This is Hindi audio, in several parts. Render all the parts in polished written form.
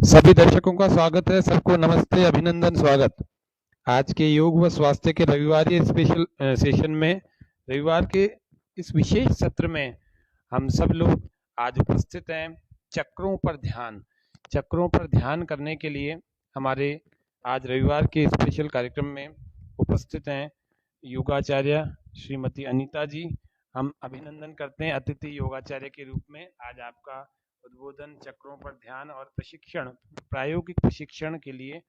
सभी दर्शकों का स्वागत है। सबको नमस्ते, अभिनंदन, स्वागत। आज के योग व स्वास्थ्य के रविवार स्पेशल सेशन में, रविवार के इस विशेष सत्र में हम सब लोग आज उपस्थित हैं। चक्रों पर ध्यान करने के लिए हमारे आज रविवार के स्पेशल कार्यक्रम में उपस्थित हैं योगाचार्य श्रीमती अनीता जी। हम अभिनंदन करते हैं अतिथि योगाचार्य के रूप में। आज आपका उद्बोधन चक्रों पर ध्यान और प्रशिक्षण, प्रायोगिक प्रशिक्षण के लिए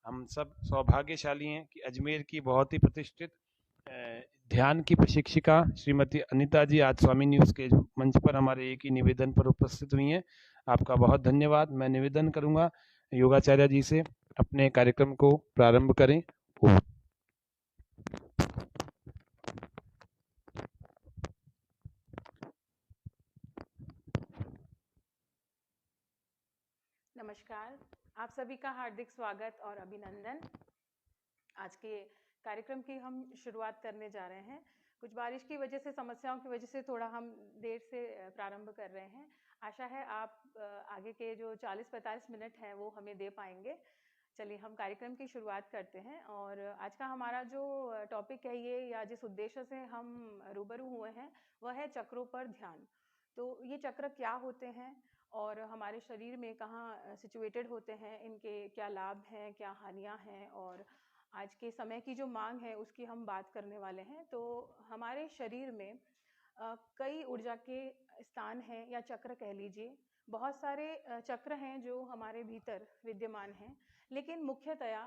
हम सब सौभाग्यशाली हैं कि अजमेर की बहुत ही प्रतिष्ठित ध्यान की प्रशिक्षिका श्रीमती अनीता जी आज स्वामी न्यूज़ के मंच पर हमारे एक ही निवेदन पर उपस्थित हुई हैं। आपका बहुत धन्यवाद। मैं निवेदन करूंगा योगाचार्य जी से अपने कार्यक्रम को प्रारंभ करें। नमस्कार, आप सभी का हार्दिक स्वागत और अभिनंदन। आज के कार्यक्रम की हम शुरुआत करने जा रहे हैं। कुछ बारिश की वजह से, समस्याओं की वजह से थोड़ा हम देर से प्रारंभ कर रहे हैं। आशा है आप आगे के जो 40-45 मिनट हैं वो हमें दे पाएंगे। चलिए हम कार्यक्रम की शुरुआत करते हैं। और आज का हमारा जो टॉपिक है ये, या जिस उद्देश्य से हम रूबरू हुए हैं, वह है चक्रों पर ध्यान। तो ये चक्र क्या होते हैं और हमारे शरीर में कहाँ सिचुएटेड होते हैं, इनके क्या लाभ हैं, क्या हानियां हैं, और आज के समय की जो मांग है उसकी हम बात करने वाले हैं। तो हमारे शरीर में कई ऊर्जा के स्थान हैं, या चक्र कह लीजिए। बहुत सारे चक्र हैं जो हमारे भीतर विद्यमान हैं, लेकिन मुख्यतया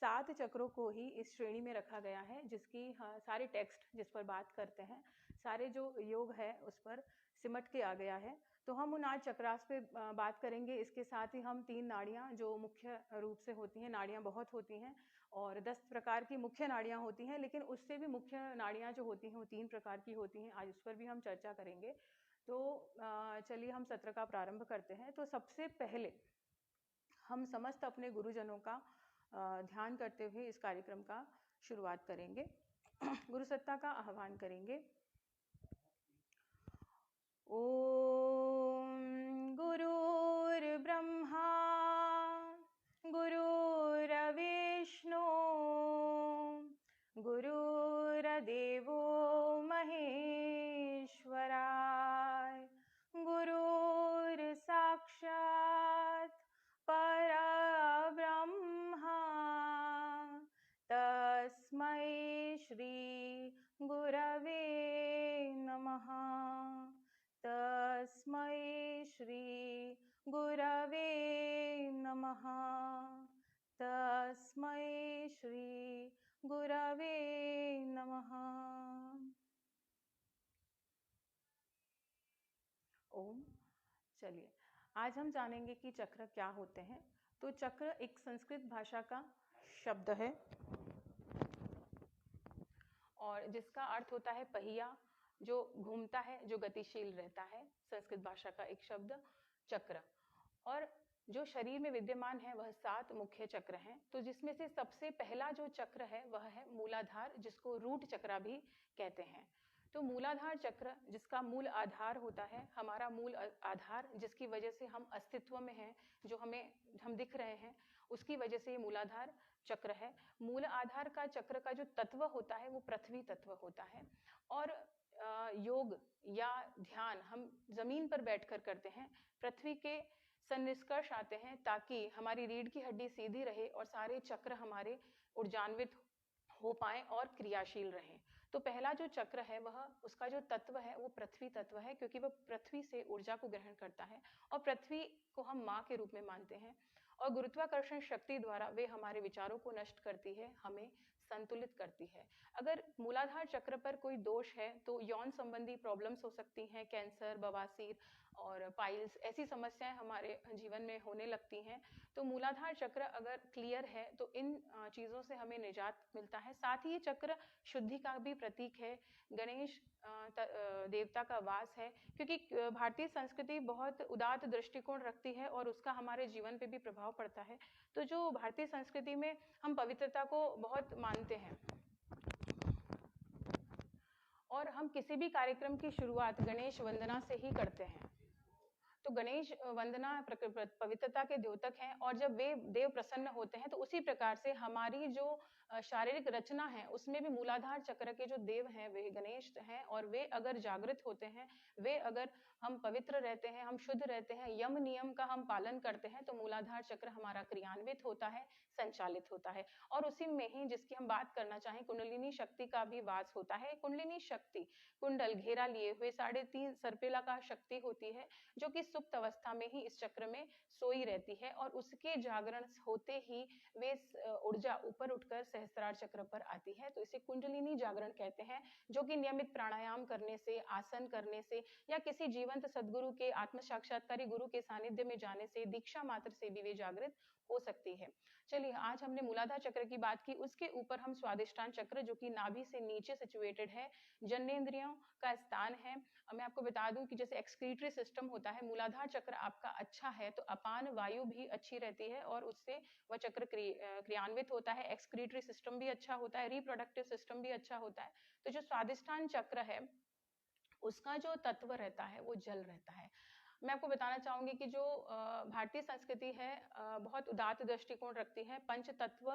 7 चक्रों को ही इस श्रेणी में रखा गया है, जिसकी सारे टेक्स्ट जिस पर बात करते हैं, सारे जो योग है उस पर सिमट के आ गया है। तो हम उन 8 चक्रास पे बात करेंगे। इसके साथ ही हम 3 नाड़ियाँ जो मुख्य रूप से होती हैं, नाड़ियाँ बहुत होती हैं और 10 प्रकार की मुख्य नाड़ियाँ होती हैं, लेकिन उससे भी मुख्य नाड़ियाँ जो होती हैं वो 3 प्रकार की होती हैं। आज उस पर भी हम चर्चा करेंगे। तो चलिए हम सत्र का प्रारंभ करते हैं। तो सबसे पहले हम समस्त अपने गुरुजनों का ध्यान करते हुए इस कार्यक्रम का शुरुआत करेंगे। गुरु सत्ता का आह्वान करेंगे। ओम गुरुर्ब्रह्मा गुरुर्विष्णु गुरुर्देवो महेश्वराय गुरुर्साक्षात् परब्रह्मा तस्मै श्री गुरवे नमः। तस्मै श्री गुरवे नमः। तस्मै श्री गुरवे नमः। ओम। चलिए आज हम जानेंगे कि चक्र क्या होते हैं। तो चक्र एक संस्कृत भाषा का शब्द है और जिसका अर्थ होता है पहिया, जो घूमता है, जो गतिशील रहता है। संस्कृत भाषा का एक शब्द चक्र। और जो शरीर में विद्यमान है वह 7 मुख्य चक्र हैं। तो जिसमें से सबसे पहला जो चक्र है वह है मूलाधार, जिसको रूट चक्र भी कहते हैं। तो मूलाधार चक्र, जिसका मूल आधार होता है, हमारा मूल आधार, जिसकी वजह से हम अस्तित्व में हैं, जो हम दिख रहे हैं, उसकी वजह से ये मूलाधार चक्र है। मूल आधार का चक्र का जो तत्व होता है वो पृथ्वी तत्व होता है। और योग या ध्यान हम जमीन पर बैठकर करते हैं। पृथ्वी के सन्निष्कर्ष आते हैं ताकि हमारी रीढ़ की हड्डी सीधी रहे और सारे चक्र हमारे ऊर्जान्वित हो पाए और क्रियाशील रहें। तो पहला जो चक्र है वह, उसका जो तत्व है वो पृथ्वी तत्व है, क्योंकि वह पृथ्वी से ऊर्जा को ग्रहण करता है और पृथ्वी को हम माँ के रूप में मानते हैं। और गुरुत्वाकर्षण शक्ति द्वारा वे हमारे विचारों को नष्ट करती है, हमें संतुलित करती है। अगर मूलाधार चक्र पर कोई दोष है तो यौन संबंधी प्रॉब्लम्स हो सकती हैं, कैंसर, बवासीर और पाइल्स, ऐसी समस्याएं हमारे जीवन में होने लगती हैं। तो मूलाधार चक्र अगर क्लियर है तो इन चीज़ों से हमें निजात मिलता है। साथ ही ये चक्र शुद्धि का भी प्रतीक है, गणेश देवता का वास है, क्योंकि भारतीय संस्कृति बहुत उदात्त दृष्टिकोण रखती है और उसका हमारे जीवन पे भी प्रभाव पड़ता है। तो जो भारतीय संस्कृति में हम पवित्रता को बहुत मानते हैं और हम किसी भी कार्यक्रम की शुरुआत गणेश वंदना से ही करते हैं। तो गणेश वंदना पवित्रता के द्योतक हैं, और जब वे देव प्रसन्न होते हैं तो उसी प्रकार से हमारी जो शारीरिक रचना है उसमें भी मूलाधार चक्र के जो देव हैं वे गणेश हैं, और वे अगर जागृत होते हैं, वे अगर हम पवित्र रहते हैं, हम शुद्ध रहते हैं, यम नियम का हम पालन करते हैं, तो मूलाधार चक्र हमारा क्रियान्वित होता है, संचालित होता है। और उसी में ही जिसकी हम बात करना चाहें, कुंडलिनी शक्ति का भी वास होता है। कुंडलिनी शक्ति कुंडल घेरा लिए हुए 3.5 सर्पिलाकार शक्ति होती है, जो कि सुप्त अवस्था में ही इस चक्र में सोई रहती है, और उसके जागरण होते ही वे ऊर्जा ऊपर उठकर सहस्त्रार चक्र पर आती है। तो इसे कुंडलिनी जागरण कहते हैं, जो कि नियमित प्राणायाम करने से, आसन करने से, या किसी जीवंत सदगुरु के, आत्म साक्षात्कारी गुरु के सानिध्य में जाने से, दीक्षा मात्र से भी वे जागृत हो सकती है। चलिए, आज हमने मूलाधार चक्र की बात की, उसके ऊपर हम स्वादिष्टान चक्र, जो कि नाभि से नीचे सिचुएटेड है, जननेंद्रियों का स्थान है। मैं आपको बता दूं कि जैसे एक्सक्रीटरी सिस्टम होता है, मूलाधार चक्र आपका अच्छा है तो अपान वायु भी अच्छी रहती है, और उससे वह चक्र क्रियान्वित होता है। एक्सक्रीटरी सिस्टम भी अच्छा होता है, रिप्रोडक्टिव सिस्टम भी अच्छा होता है। तो जो स्वादिष्टान चक्र है उसका जो तत्व रहता है वो जल रहता है। मैं आपको बताना चाहूंगी कि जो भारतीय संस्कृति है बहुत उदात्त दृष्टिकोण रखती है। पंच तत्व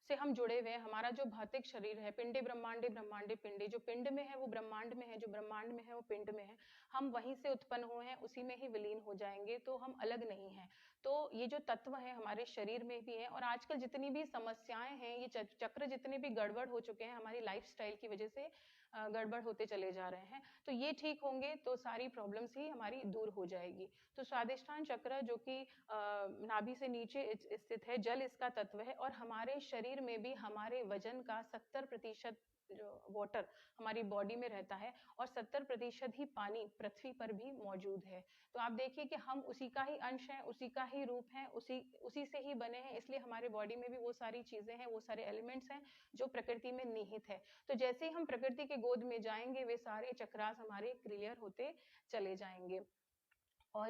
से हम जुड़े हुए हैं। हमारा जो भौतिक शरीर है, पिंडे ब्रह्मांडे ब्रह्मांडे पिंडे, जो पिंड में है वो ब्रह्मांड में है, जो ब्रह्मांड में है वो पिंड में है। हम वहीं से उत्पन्न हुए हैं, उसी में ही विलीन हो जाएंगे, तो हम अलग नहीं हैं। तो ये जो तत्व है हमारे शरीर में भी है, और आजकल जितनी भी समस्याएं हैं, ये चक्र जितने भी गड़बड़ हो चुके हैं हमारी लाइफस्टाइल की वजह से, गड़बड़ होते चले जा रहे हैं, तो ये ठीक होंगे तो सारी प्रॉब्लम्स ही हमारी दूर हो जाएगी। तो स्वादिष्टान चक्र, जो कि नाभि से नीचे स्थित है, जल इसका तत्व है, और हमारे शरीर में भी हमारे वजन का 70% जो वाटर हमारी बॉडी में रहता है, और 70% ही पानी पृथ्वी पर भी मौजूद है। तो आप देखिए कि हम उसी का ही अंश हैं, उसी का ही रूप है, उसी से ही बने हैं, इसलिए हमारे बॉडी में भी वो सारी चीजें हैं, वो सारे एलिमेंट्स हैं जो प्रकृति में निहित है। तो जैसे ही हम प्रकृति के गोद में जाएंगे, वे सारे चक्रास हमारे क्लियर होते चले जाएंगे। और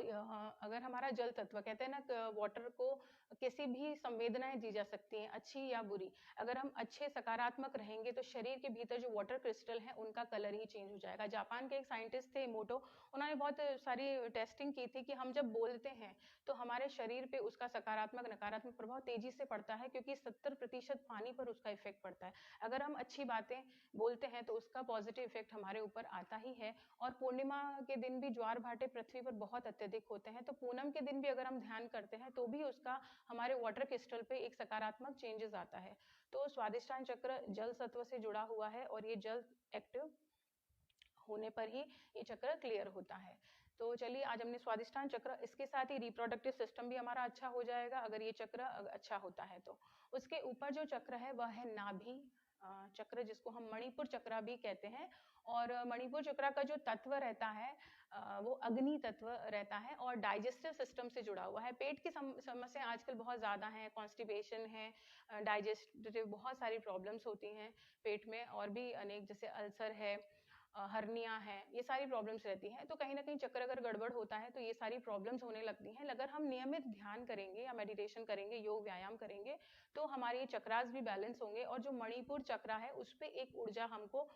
अगर हमारा जल तत्व, कहते हैं ना वाटर को किसी भी संवेदनाएं दी जा सकती हैं, अच्छी या बुरी। अगर हम अच्छे सकारात्मक रहेंगे तो शरीर के भीतर जो वाटर क्रिस्टल है उनका कलर ही चेंज हो जाएगा। जापान के एक साइंटिस्ट थे इमोटो, उन्होंने बहुत सारी टेस्टिंग की थी कि हम जब बोलते हैं तो हमारे शरीर पे उसका सकारात्मक नकारात्मक प्रभाव तेजी से पड़ता है, क्योंकि 70% पानी पर उसका इफेक्ट पड़ता है। अगर हम अच्छी बातें बोलते हैं तो उसका पॉजिटिव इफेक्ट हमारे ऊपर आता ही है। और पूर्णिमा के दिन भी ज्वार भाटे पृथ्वी पर बहुत अत्यधिक होते हैं, तो पूनम के दिन भी अगर हम ध्यान करते हैं तो भी उसका हमारे वाटर क्रिस्टल पे एक सकारात्मक चेंजेस आता है। तो स्वादिष्टान चक्र जल तत्व से जुड़ा हुआ है, और ये जल एक्टिव होने पर ही ये चक्र क्लियर होता है। तो चलिए, आज हमने स्वादिष्टान चक्र, इसके साथ ही रिप्रोडक्टिव सिस्टम भी हमारा अच्छा हो जाएगा अगर ये चक्र अच्छा होता है तो। उसके ऊपर जो चक्र है वह है नाभि चक्र, जिसको हम मणिपुर चक्र भी कहते हैं। और मणिपुर चक्र का जो तत्व रहता है वो अग्नि तत्व रहता है, और डाइजेस्टिव सिस्टम से जुड़ा हुआ है। पेट की समस्या आजकल बहुत ज़्यादा है, कॉन्स्टिपेशन है, डाइजेस्टिव बहुत सारी प्रॉब्लम्स होती हैं पेट में, और भी अनेक, जैसे अल्सर है, हर्निया है, ये सारी प्रॉब्लम्स रहती हैं। तो कहीं ना कहीं चक्र अगर गड़बड़ होता है तो ये सारी प्रॉब्लम्स होने लगती हैं। अगर हम नियमित ध्यान करेंगे या मेडिटेशन करेंगे, योग व्यायाम करेंगे, तो हमारे ये चक्रास भी बैलेंस होंगे, और जो मणिपुर चक्र है उस पर एक ऊर्जा हमको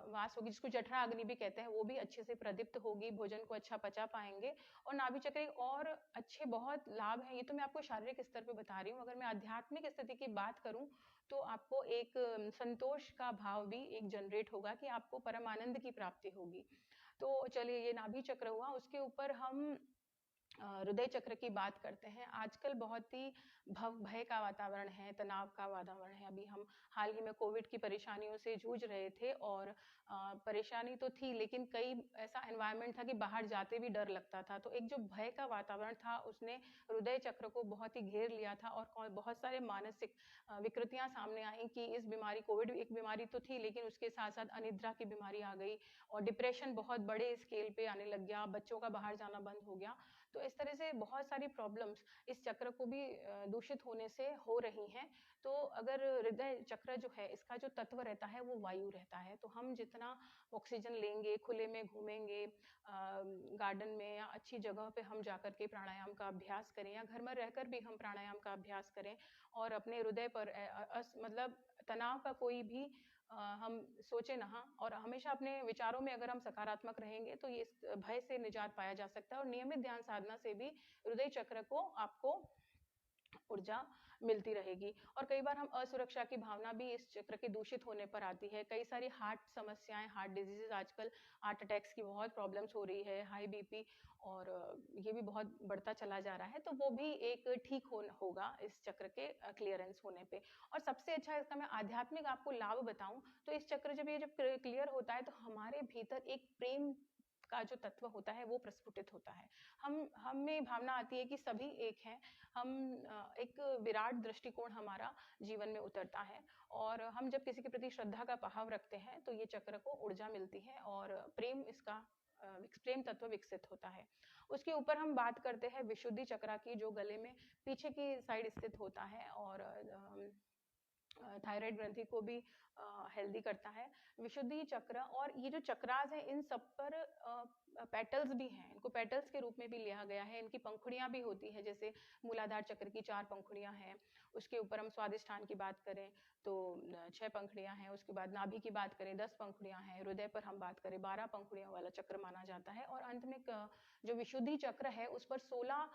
वास होगी, जिसको जठरा अग्नि भी कहते हैं, वो भी अच्छे से प्रदीप्त होगी, भोजन को अच्छा पचा पाएंगे। और नाभि चक्र और अच्छे बहुत लाभ है। ये तो मैं आपको शारीरिक स्तर पे बता रही हूँ। अगर मैं आध्यात्मिक स्थिति की बात करूँ तो आपको एक संतोष का भाव भी एक जनरेट होगा, कि आपको परम आनंद की प्राप्ति होगी। तो चलिए, ये नाभि चक्र हुआ। उसके ऊपर हम हृदय चक्र की बात करते हैं। आजकल बहुत ही भय का वातावरण है, तनाव का वातावरण है। अभी हम हाल ही में कोविड की परेशानियों से जूझ रहे थे, और परेशानी तो थी, लेकिन कई ऐसा एनवायरनमेंट था कि बाहर जाते भी डर लगता था। तो एक जो भय का वातावरण था उसने हृदय चक्र को बहुत ही घेर लिया था, और बहुत सारे मानसिक विकृतियां सामने आई कि इस बीमारी, कोविड एक बीमारी तो थी, लेकिन उसके साथ साथ अनिद्रा की बीमारी आ गई, और डिप्रेशन बहुत बड़े स्केल पे आने लग गया, बच्चों का बाहर जाना बंद हो गया। तो इस तरह से बहुत सारी प्रॉब्लम्स इस चक्र को भी दूषित होने से हो रही हैं। तो अगर हृदय चक्र जो है, इसका जो तत्व रहता है वो वायु रहता है। तो हम जितना ऑक्सीजन लेंगे, खुले में घूमेंगे, गार्डन में या अच्छी जगह पे हम जाकर के प्राणायाम का अभ्यास करें, या घर में रहकर भी हम प्राणायाम का अभ्यास करें, और अपने हृदय पर मतलब तनाव का कोई भी हम सोचे ना, हाँ, और हमेशा अपने विचारों में अगर हम सकारात्मक रहेंगे तो ये इस भय से निजात पाया जा सकता है। और नियमित ध्यान साधना से भी हृदय चक्र को आपको ऊर्जा मिलती रहेगी। और कई बार हम असुरक्षा की भावना भी इस चक्र के दूषित होने पर आती है। कई सारी हार्ट समस्याएं, हार्ट डिजीजेज, आजकल हार्ट अटैक्स की बहुत प्रॉब्लम्स हो रही है, हाई बीपी, और ये भी बहुत बढ़ता चला जा रहा है। तो वो भी एक ठीक होगा इस चक्र के क्लियरेंस होने पे। और सबसे अच्छा इसका मैं आध्यात्मिक आपको लाभ बताऊं तो इस चक्र जब क्लियर होता है तो हमारे भीतर एक प्रेम का जो तत्व होता है वो प्रस्फुटित होता है। हम में भावना आती है कि सभी एक हैं। हम एक विराट दृष्टिकोण हमारा जीवन में उतरता है। और हम जब किसी के प्रति श्रद्धा का भाव रखते हैं तो ये चक्र को ऊर्जा मिलती है और प्रेम इसका प्रेम तत्व विकसित होता है। उसके ऊपर हम बात करते हैं विशुद्धि चक्रा की, जो गले में पीछे की साइड स्थित होता है और थायराइड ग्रंथि को भी हेल्दी करता है। विशुद्धि चक्र और ये जो चक्रास हैं इन सब पर पेटल्स भी हैं, इनको पेटल्स के रूप में भी लिया गया है। इनकी पंखुड़ियां भी होती है, जैसे मूलाधार चक्र की 4 पंखुड़ियां हैं। उसके ऊपर हम स्वादिष्ठान की बात करें तो 6 पंखुड़ियां हैं। उसके बाद नाभि की बात करें 10 पंखुड़ियां हैं। हृदय पर हम बात करें 12 पंखुड़ियों वाला चक्र माना जाता है। और अंत में जो विशुद्धि चक्र है उस पर 16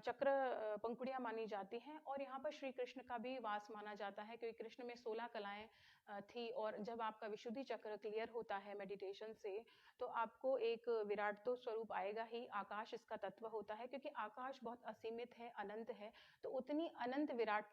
चक्र पंखुड़ियां मानी जाती हैं। और यहाँ पर श्री कृष्ण का भी वास माना जाता है, क्योंकि कृष्ण में 16 कलाएं थी। और जब आपका विशुद्धि चक्र क्लियर होता है मेडिटेशन से तो आपको एक विराट तो स्वरूप आएगा ही। आकाश इसका तत्व होता है, क्योंकि आकाश बहुत असीमित है, अनंत है। तो उतनी अनंत विराट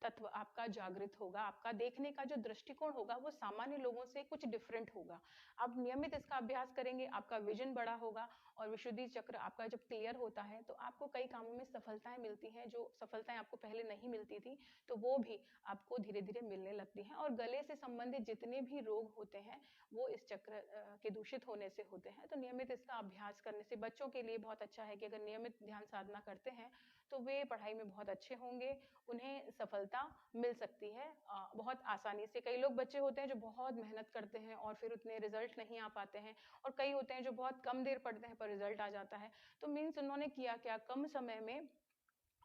तत्व आपका जागृत होगा। आपका देखने का जो दृष्टिकोण होगा वो सामान्य लोगों से कुछ डिफरेंट होगा। आप नियमित इसका अभ्यास करेंगे, आपका विजन बड़ा होगा। और विशुद्धि चक्र आपका जब क्लियर होता है तो आपको कई कामों में सफलताएं मिलती हैं, जो सफलताएं आपको पहले नहीं मिलती थी तो वो भी आपको धीरे धीरे मिलने लगती हैं। और गले से संबंधित जितने भी रोग होते हैं वो इस चक्र के दूषित होने से होते हैं। तो नियमित इसका अभ्यास करने से बच्चों के लिए बहुत अच्छा है कि अगर नियमित ध्यान साधना करते हैं तो वे पढ़ाई में बहुत अच्छे होंगे, उन्हें सफलता मिल सकती है बहुत आसानी से। कई लोग बच्चे होते हैं जो बहुत मेहनत करते हैं और फिर उतने रिजल्ट नहीं आ पाते हैं, और कई होते हैं जो बहुत कम देर पढ़ते हैं पर रिजल्ट आ जाता है। तो मीन्स उन्होंने किया क्या, कम समय में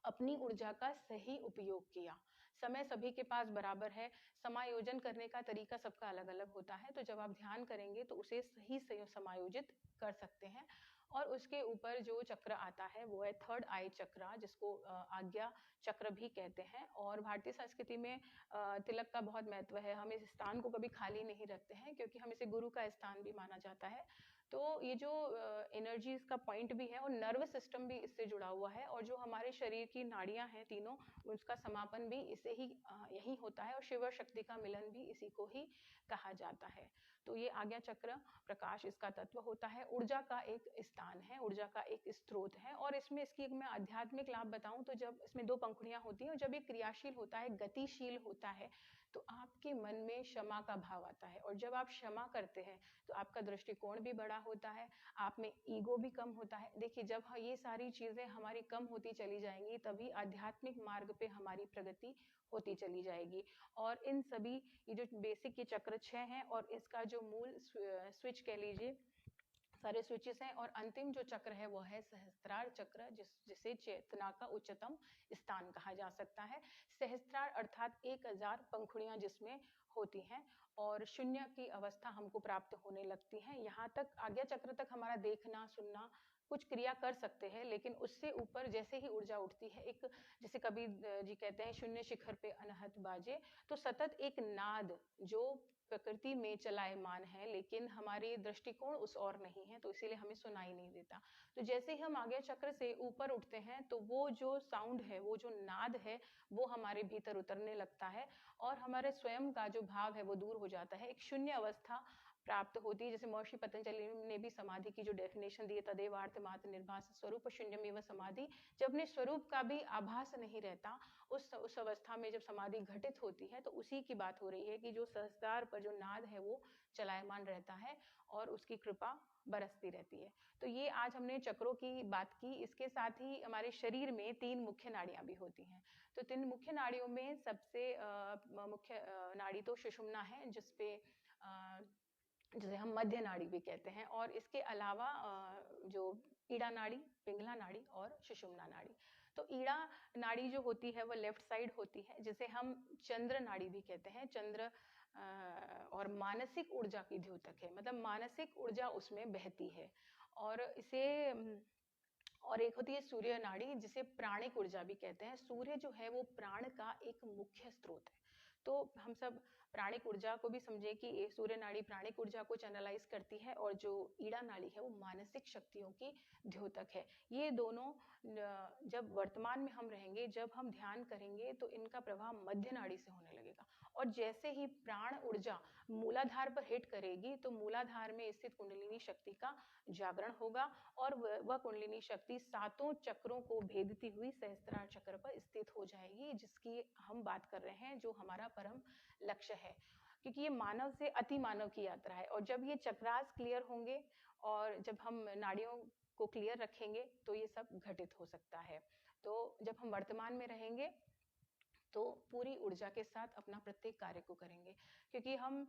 अपनी ऊर्जा का सही उपयोग किया। समय सभी के पास बराबर है, समायोजन करने का तरीका सबका अलग अलग होता है। तो जब आप ध्यान करेंगे तो उसे सही से समायोजित कर सकते हैं। और उसके ऊपर जो चक्र आता है वो है थर्ड आई चक्र, जिसको आज्ञा चक्र भी कहते हैं। और भारतीय संस्कृति में तिलक का बहुत महत्व है। हम इस स्थान को कभी खाली नहीं रखते हैं, क्योंकि हम इसे गुरु का स्थान भी माना जाता है। तो ये जो एनर्जी का पॉइंट भी है और नर्वस सिस्टम भी इससे जुड़ा हुआ है। और जो हमारे शरीर की नाड़ियां हैं तीनों, उसका समापन भी इसे ही यही होता है। और शिव शक्ति का मिलन भी इसी को ही कहा जाता है। तो ये आज्ञा चक्र प्रकाश इसका तत्व होता है, ऊर्जा का एक स्थान है, ऊर्जा का एक स्रोत है। और इसमें इसकी एक मैं आध्यात्मिक लाभ बताऊं तो जब इसमें 2 पंखुड़ियां होती हैं और जब ये क्रियाशील होता है, गतिशील होता है, तो आपके मन में क्षमा का भाव आता है। और जब आप क्षमा करते हैं तो आपका दृष्टिकोण भी बड़ा होता है, आप में ईगो भी कम होता है। देखिए जब ये सारी चीजें हमारी कम होती चली जाएंगी तभी आध्यात्मिक मार्ग पे हमारी प्रगति होती चली जाएगी। और इन सभी ये जो बेसिक ये चक्र 6 हैं और इसका जो मूल स्विच कह लीजिए, सारे स्विचेस हैं। और अंतिम जो चक्र है वो है सहस्त्रार चक्र, जिसे चेतना का उच्चतम स्थान कहा जा सकता है। सहस्त्रार अर्थात 1000 पंखुड़ियां जिसमें होती हैं और शून्य की अवस्था हमको प्राप्त होने लगती है। यहाँ तक आज्ञा चक्र तक हमारा देखना सुनना कुछ क्रिया कर सकते हैं, लेकिन उससे ऊपर जैसे ही ऊर्जा उठती है, एक जैसे कबीर जी कहते हैं शून्य शिखर पे अनहत बाजे, तो सतत एक नाद जो प्रकृति में चलायमान है लेकिन हमारे दृष्टिकोण उस और नहीं है, तो इसीलिए हमें सुनाई नहीं देता। तो जैसे ही हम आज्ञा चक्र से ऊपर उठते हैं तो वो जो साउंड है, वो जो नाद है, वो हमारे भीतर उतरने लगता है और हमारे स्वयं का जो भाव है वो दूर हो जाता है। एक शून्य अवस्था प्राप्त होती है। जैसे महर्षि पतंजलि ने भी समाधि की जो डेफिनेशन दी है, तदेवार्थ मात्र निर्भास स्वरूप शून्यमेव समाधि, जब अपने स्वरूप का भी आभास नहीं रहता, उस अवस्था में जब समाधि घटित होती है तो उसी की बात हो रही है कि जो सहस्त्रार पर जो नाद है वो चलायमान रहता है और उसकी कृपा बरसती रहती है। तो ये आज हमने चक्रों की बात की। इसके साथ ही हमारे शरीर में 3 मुख्य नाड़ियां भी होती हैं। तो 3 मुख्य नाड़ियों में सबसे मुख्य नाड़ी तो सुषुम्ना है, जिसे हम मध्य नाड़ी भी कहते हैं। और इसके अलावा जो ईड़ा नाड़ी, पिंगला नाड़ी और सुषुम्ना नाड़ी। तो ईड़ा नाड़ी जो होती है वो लेफ्ट साइड होती है, जिसे हम चंद्र नाड़ी भी कहते हैं। चंद्र और मानसिक ऊर्जा की द्योतक है, मतलब मानसिक ऊर्जा उसमें बहती है। और इसे और एक होती है सूर्य नाड़ी, जिसे प्राणिक ऊर्जा भी कहते हैं। सूर्य जो है वो प्राण का एक मुख्य स्रोत है। तो हम सब प्राणिक ऊर्जा को भी समझे कि ये सूर्य नाड़ी प्राणिक ऊर्जा को चैनलाइज करती है, और जो ईड़ा नाड़ी है वो मानसिक शक्तियों की द्योतक है। ये दोनों जब वर्तमान में हम रहेंगे, जब हम ध्यान करेंगे, तो इनका प्रभाव मध्य नाड़ी से होने लगेगा। और जैसे ही प्राण ऊर्जा मूलाधार पर हिट करेगी, तो मूलाधार में स्थित कुंडलिनी शक्ति का जागरण होगा, और वह कुंडलिनी शक्ति सातों चक्रों को भेदती हुई सहस्त्रार चक्र पर स्थित हो जाएगी, जिसकी हम बात कर रहे हैं, जो हमारा परम लक्ष्य है। क्योंकि ये मानव से अति मानव की यात्रा है, और जब ये चक्रास क्लियर होंगे और जब हम नाड़ियों को क्लियर रखेंगे, तो ये सब घटित हो सकता है। तो जब हम वर्तमान में रहेंगे, तो पूरी ऊर्जा के साथ अपना प्रत्येक कार्य को करेंगे। क्योंकि हम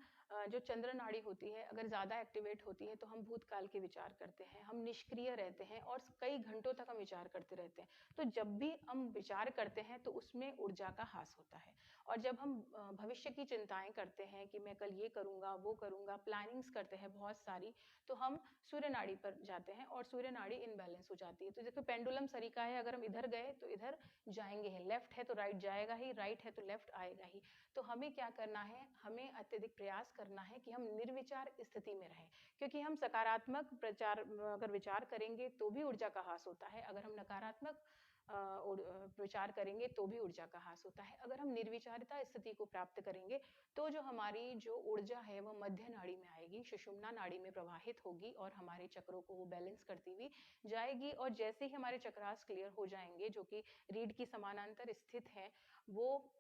जो चंद्र नाड़ी होती है, अगर ज़्यादा एक्टिवेट होती है, तो हम भूतकाल के विचार करते हैं, हम निष्क्रिय रहते हैं, और कई घंटों तक हम विचार करते रहते हैं। तो जब भी हम विचार करते हैं, तो उसमें ऊर्जा का ह्रास होता है। और जब हम भविष्य की चिंताएं करते हैं कि मैं कल ये करूँगा, वो करूँगा, प्लानिंग्स करते हैं बहुत सारी, तो हम सूर्य नाड़ी पर जाते हैं, और सूर्य नाड़ी इनबैलेंस हो जाती है। तो जैसे पेंडुलम सरीका है, अगर हम इधर गए तो इधर जाएंगे ही, लेफ्ट है तो राइट जाएगा ही, राइट है तो लेफ्ट आएगा ही। तो हमें क्या करना है, हमें अत्यधिक प्रयास करना है कि हम निर्विचार स्थिति में रहें। क्योंकि हम सकारात्मक अगर विचार करेंगे तो भी ऊर्जा का ह्रास होता है, अगर हम नकारात्मक विचार करेंगे तो भी ऊर्जा का ह्रास होता है। अगर हम निर्विचारिता स्थिति को प्राप्त करेंगे, तो जो हमारी जो ऊर्जा है वो मध्य नाड़ी में आएगी, सुषुम्ना नाड़ी में प्रवाहित होगी, और हमारे चक्रों को वो बैलेंस करती हुई जाएगी। और जैसे ही हमारे चक्रास क्लियर हो जाएंगे, जो कि रीढ़ की समानांतर स्थित है, वो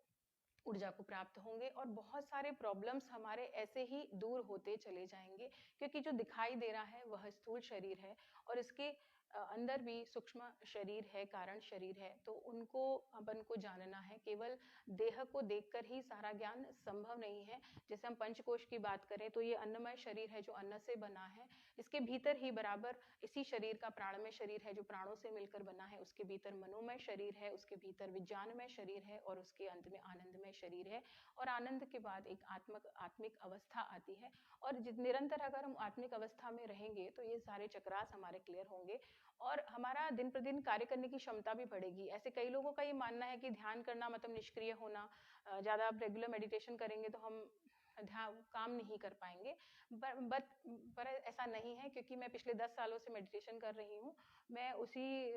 ऊर्जा को प्राप्त होंगे, और बहुत सारे प्रॉब्लम्स हमारे ऐसे ही दूर होते चले जाएंगे। क्योंकि जो दिखाई दे रहा है वह स्थूल शरीर है, और इसके अंदर भी सूक्ष्म शरीर है, कारण शरीर है। तो उनको अपन को जानना है। केवल देह को देखकर ही सारा ज्ञान संभव नहीं है। जैसे हम पंचकोश की बात करें, तो ये अन्नमय शरीर है जो अन्न से बना है। इसके भीतर ही बराबर इसी शरीर का प्राणमय शरीर है जो प्राणों से मिलकर बना है। उसके भीतर मनोमय शरीर है, उसके भीतर विज्ञानमय शरीर है, और उसके अंत में आनंदमय शरीर है। और आनंद के बाद एक आत्मिक अवस्था आती है। और निरंतर अगर हम आत्मिक अवस्था में रहेंगे, तो ये सारे चक्रास हमारे क्लियर होंगे, और हमारा दिन प्रतिदिन कार्य करने की क्षमता भी बढ़ेगी। ऐसे कई लोगों का ये मानना है कि ध्यान करना मतलब निष्क्रिय होना, ज़्यादा आप रेगुलर मेडिटेशन करेंगे तो हम ध्यान काम नहीं कर पाएंगे। पर ऐसा नहीं है, क्योंकि मैं पिछले 10 सालों से मेडिटेशन कर रही हूँ। मैं उसी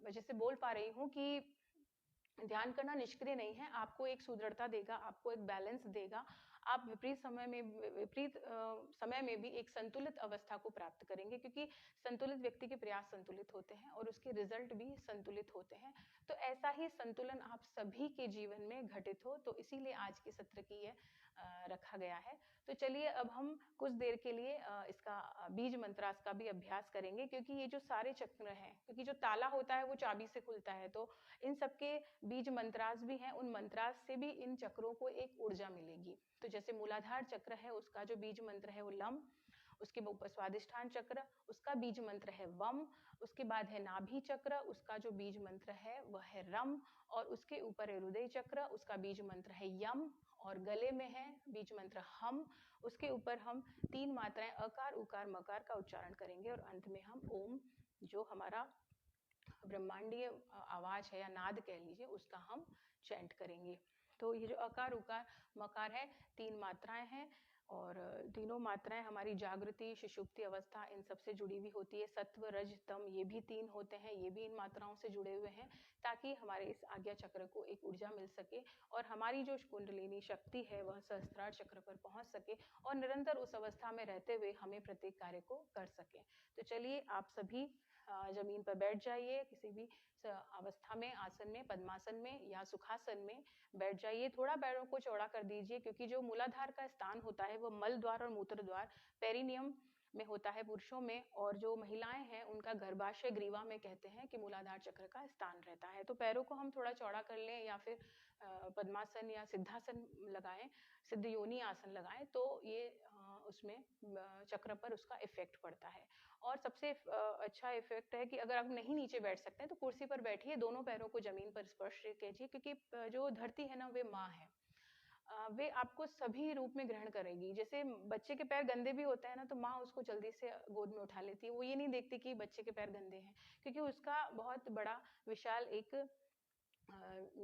वजह से बोल पा रही हूँ कि ध्यान करना निष्क्रिय नहीं है, आपको एक सुदृढ़ता देगा, आपको एक बैलेंस देगा। आप विपरीत समय में भी एक संतुलित अवस्था को प्राप्त करेंगे, क्योंकि संतुलित व्यक्ति के प्रयास संतुलित होते हैं, और उसके रिजल्ट भी संतुलित होते हैं। तो ऐसा ही संतुलन आप सभी के जीवन में घटित हो, तो इसीलिए आज के सत्र की ये रखा गया है। तो चलिए अब हम कुछ देर के लिए इसका बीज मंत्रास का भी अभ्यास करेंगे, क्योंकि ये जो सारे चक्र हैं, क्योंकि जो ताला होता है वो चाबी से खुलता है, तो इन सबके बीज मंत्रास भी हैं। उन मंत्रास से भी इन चक्रों को एक ऊर्जा मिलेगी। तो जैसे मूलाधार चक्र है, उसका जो बीज मंत्र है वो लम। उसके ऊपर स्वादिष्ठान चक्र, उसका बीज मंत्र है वम। उसके बाद है नाभि चक्र, उसका जो बीज मंत्र है वह है रम। और उसके ऊपर है हृदय चक्र, उसका बीज मंत्र है यम। और गले में है बीज मंत्र हम। उसके ऊपर हम 3 मात्राएं अकार उकार मकार का उच्चारण करेंगे, और अंत में हम ओम, जो हमारा ब्रह्मांडीय आवाज है या नाद कह लीजिए, उसका हम चैंट करेंगे। तो ये जो अकार उकार मकार है, 3 मात्राएं हैं, और तीनों मात्राएं हमारी जागृति, सुषुप्ति अवस्था, इन सब से जुड़ी हुई होती है। सत्व रज तम, ये भी 3 होते हैं, ये भी इन मात्राओं से जुड़े हुए हैं, ताकि हमारे इस आज्ञा चक्र को एक ऊर्जा मिल सके, और हमारी जो कुंडलिनी शक्ति है वह सहस्त्रार चक्र पर पहुंच सके, और निरंतर उस अवस्था में रहते हुए हमें प्रत्येक कार्य को कर सके। तो चलिए आप सभी जमीन पर बैठ जाइए, किसी भी अवस्था में, आसन में, पद्मासन में या सुखासन में बैठ जाइए। थोड़ा पैरों को चौड़ा कर दीजिए, क्योंकि जो मूलाधार का स्थान होता है वो मल द्वार और मूत्र द्वार पेरिनियम में होता है पुरुषों में, और जो महिलाएं हैं उनका गर्भाशय ग्रीवा में कहते हैं कि मूलाधार चक्र का स्थान रहता है। तो पैरों को हम थोड़ा चौड़ा कर लें, या फिर पद्मासन या सिद्धासन लगाएं, सिद्ध योनि आसन लगाएं, तो ये उसमें चक्र पर उसका इफेक्ट पड़ता है। और सबसे अच्छा इफेक्ट है कि अगर आप नहीं नीचे बैठ सकते हैं तो कुर्सी पर बैठिए, दोनों पैरों को जमीन पर स्पर्श कीजिए, क्योंकि जो धरती है ना वे माँ है। वे आपको सभी रूप में ग्रहण करेगी। जैसे बच्चे के पैर गंदे भी होते हैं ना, तो माँ उसको जल्दी से गोद में उठा लेती है। वो ये नहीं देखती कि बच्चे के पैर गंदे हैं, क्योंकि उसका बहुत बड़ा विशाल एक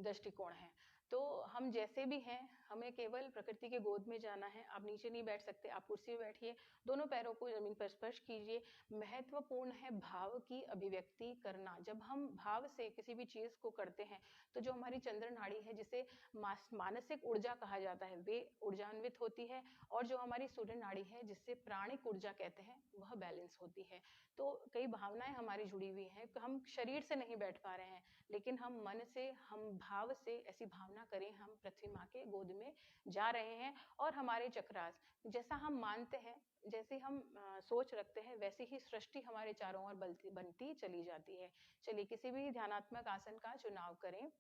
दृष्टिकोण है। तो हम जैसे भी हैं, हमें केवल प्रकृति के गोद में जाना है। आप नीचे नहीं बैठ सकते, आप कुर्सी में बैठिए, दोनों पैरों को जमीन पर स्पर्श कीजिए। महत्वपूर्ण है भाव की अभिव्यक्ति करना। जब हम भाव से किसी भी चीज को करते हैं, तो जो हमारी चंद्र नाड़ी है, जिसे मानसिक ऊर्जा कहा जाता है, वे ऊर्जान्वित होती है। और जो हमारी सूर्य नाड़ी है, जिससे प्राणिक ऊर्जा कहते हैं, वह बैलेंस होती है। तो कई भावनाएं हमारी जुड़ी हुई हैं। हम शरीर से नहीं बैठ पा रहे हैं, लेकिन हम मन से, हम भाव से ऐसी भावना करें, हम पृथ्वी माँ के गोद में जा रहे हैं। और हमारे चक्रास, जैसा हम मानते हैं, जैसे हम सोच रखते हैं, वैसी ही सृष्टि हमारे चारों ओर बनती चली जाती है। चलिए किसी भी ध्यानात्मक आसन का चुनाव करें।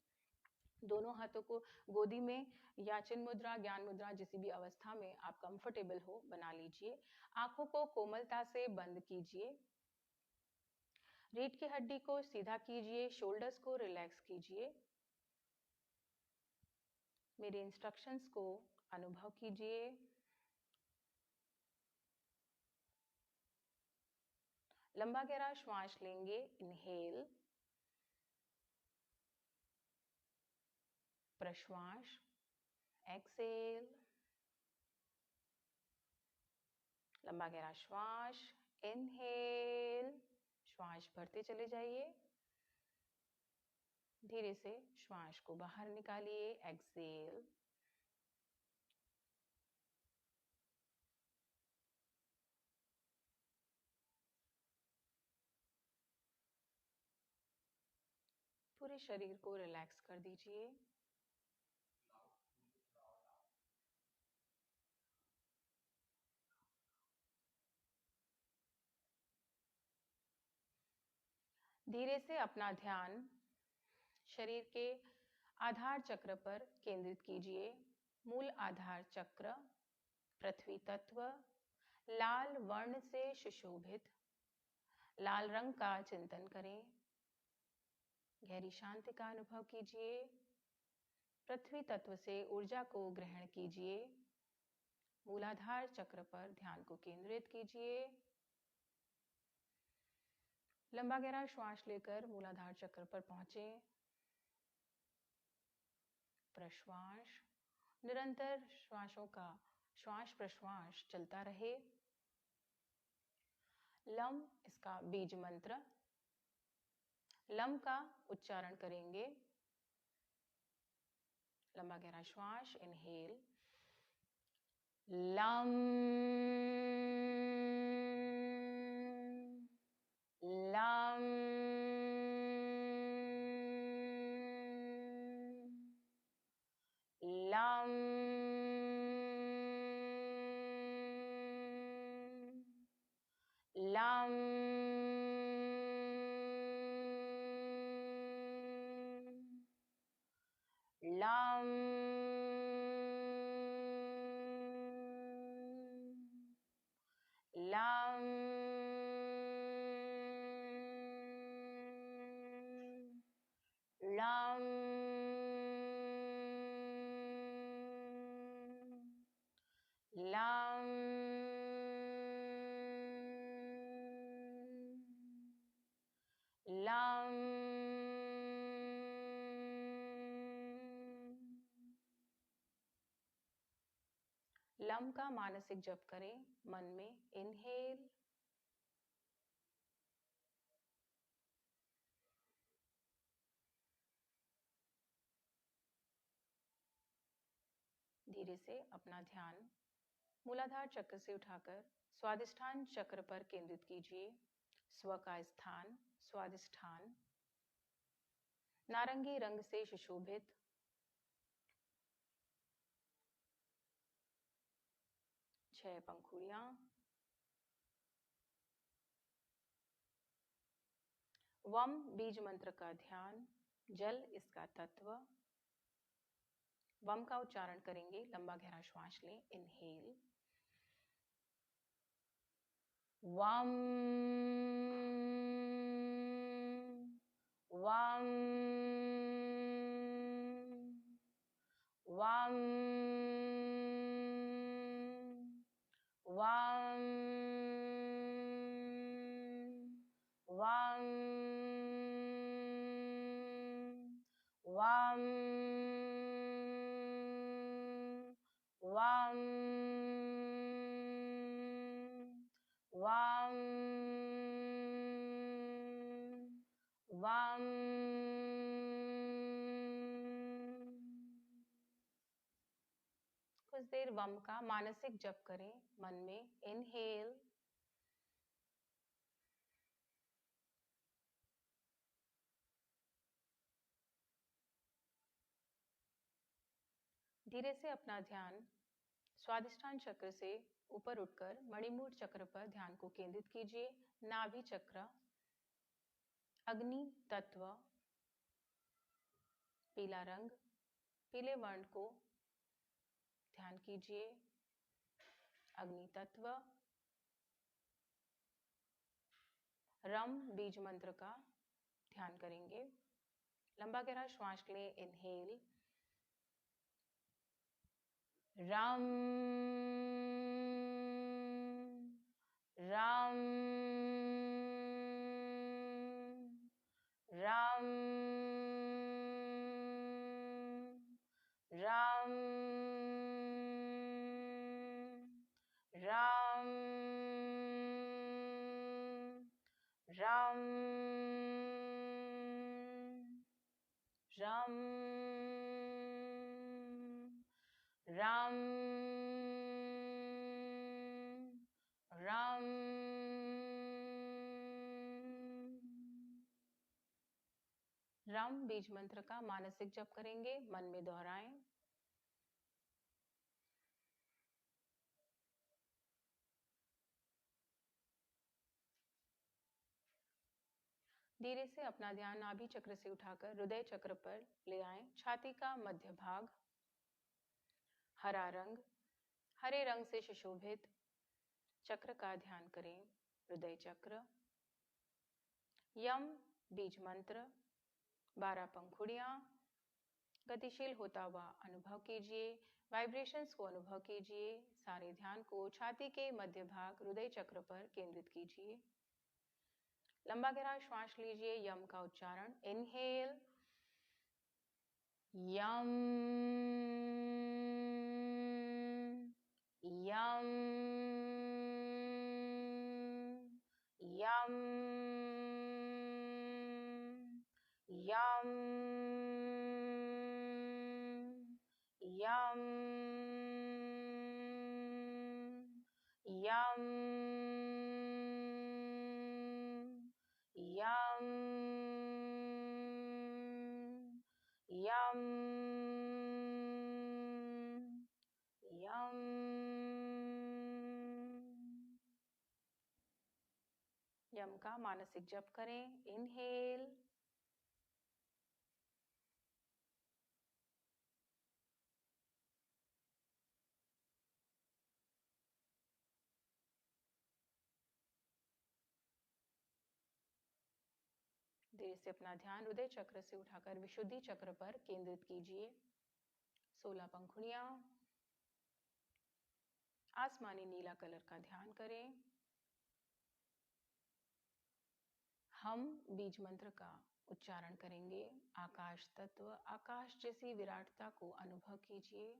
दोनों हाथों को गोदी में या चिन्ह मुद्रा, ज्ञान मुद्रा, जिसी भी अवस्था में आप कंफर्टेबल हो, बना लीजिए। आंखों को कोमलता से बंद कीजिए। रीढ़ की हड्डी को सीधा कीजिए, शोल्डर्स को रिलैक्स कीजिए। मेरे इंस्ट्रक्शंस को अनुभव कीजिए। लंबा गहरा श्वास लेंगे, इनहेल, प्रश्वास, एक्सेल। लंबा गहरा श्वास, इनहेल, श्वास भरते चले जाइए। धीरे से श्वास को बाहर निकालिए, एक्सेल। पूरे शरीर को रिलैक्स कर दीजिए। धीरे से अपना ध्यान शरीर के आधार चक्र पर केंद्रित कीजिए। मूल आधार चक्र, पृथ्वी तत्व, लाल वर्ण से सुशोभित। लाल रंग का चिंतन करें। गहरी शांति का अनुभव कीजिए। पृथ्वी तत्व से ऊर्जा को ग्रहण कीजिए। मूलाधार चक्र पर ध्यान को केंद्रित कीजिए। लंबा गहरा श्वास लेकर मूलाधार चक्र पर पहुंचे। प्रश्वास, निरंतर श्वासों का श्वास प्रश्वास चलता रहे। लम इसका बीज मंत्र। लम का उच्चारण करेंगे। लंबा गहरा श्वास, inhale, lump, lump, lump, lump, lump, lump, lump, lump, lump, lump का मानसिक जप करें मन में। इनहेल, धीरे से अपना ध्यान मूलाधार चक्र से उठाकर स्वादिष्ठान चक्र पर केंद्रित कीजिए। स्व का स्थान, स्वादिष्ठान, नारंगी रंग से सुशोभित। छह पंखुड़ियां। वम बीज मंत्र का ध्यान, जल इसका तत्व। वम का उच्चारण करेंगे। लंबा गहरा श्वास लें, इनहेल, वम, वम, वम, वाम वाम वाम वाम। कुछ देर वम का मानसिक जप करें मन में। इनहेल, धीरे से अपना ध्यान स्वादिष्ठान चक्र से ऊपर उठकर मणिमूल चक्र पर ध्यान को केंद्रित कीजिए। नाभि चक्र, अग्नि तत्व, पीला रंग, पीले वर्ण को ध्यान कीजिए। अग्नि तत्व, रम बीज मंत्र का ध्यान करेंगे। लंबा गहरा श्वास लें। इनहेल, राम राम राम राम राम राम राम राम राम। राम बीज मंत्र का मानसिक जप करेंगे, मन में दोहराएं। धीरे से अपना ध्यान नाभि चक्र से उठाकर हृदय चक्र पर ले आएं। छाती का मध्य भाग, हरा रंग, हरे रंग से सुशोभित चक्र का ध्यान करें। हृदय चक्र, यम बीज मंत्र, 12 पंखुड़ियां गतिशील होता हुआ अनुभव कीजिए। वाइब्रेशंस को अनुभव कीजिए। सारे ध्यान को छाती के मध्य भाग हृदय चक्र पर केंद्रित कीजिए। लंबा गहरा श्वास लीजिए। यम का उच्चारण। इनहेल, यम यम यम यम यम यम यम यम यम। यम का मानसिक जप करें। इनहेल, धीरे से अपना ध्यान हृदय चक्र से उठाकर विशुद्धि चक्र पर केंद्रित कीजिए। 16 पंखुड़ियां आसमानी नीला कलर का ध्यान करें। हम बीज मंत्र का उच्चारण करेंगे। आकाश तत्व, आकाश जैसी विराटता को अनुभव कीजिए।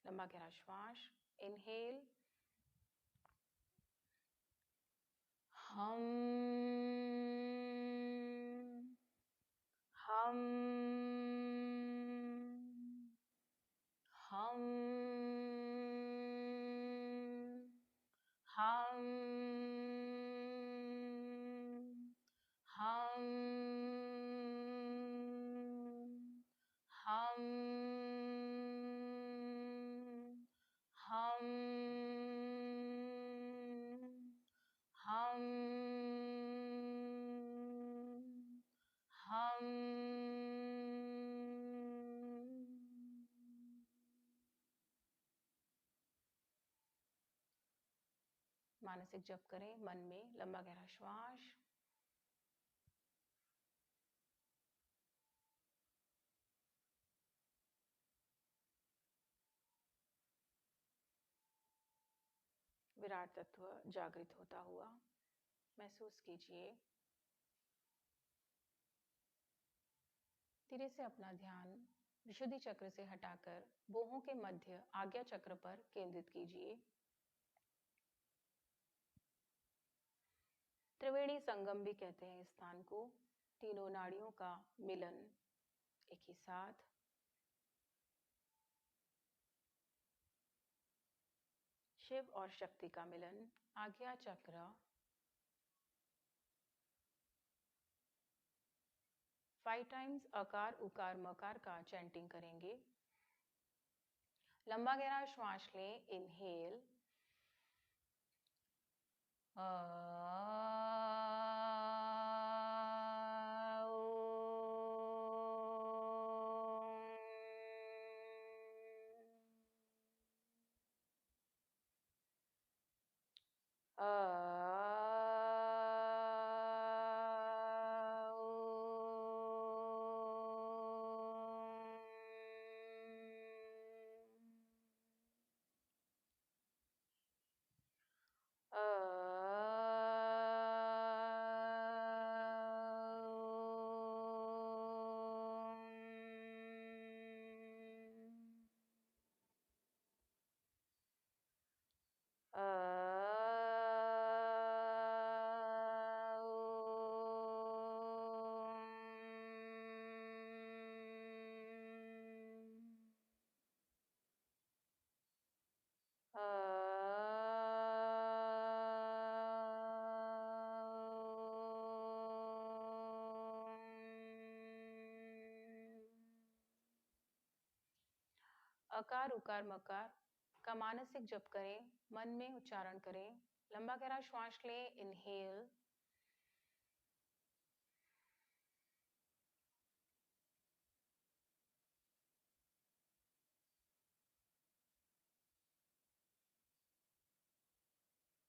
लंबा गहरा श्वास। इनहेल, हम हम हम हम हम हम हम हम हम। मानसिक जप करें मन में। लंबा गहरा श्वास। विराट तत्व जागृत होता हुआ महसूस कीजिए। धीरे से अपना ध्यान विशुद्धि चक्र से हटाकर बाहों के मध्य आज्ञा चक्र पर केंद्रित कीजिए। त्रिवेणी संगम भी कहते हैं इस स्थान को। तीनों नाड़ियों का मिलन एक ही साथ। शिव और शक्ति का मिलन, आज्ञा चक्र। 5 टाइम्स अकार उकार मकार का चैंटिंग करेंगे। लंबा गहरा श्वास लें, इनहेल। अकार उकार मकार का मानसिक जप करें, मन में उच्चारण करें। लंबा गहरा श्वास लें, इनहेल।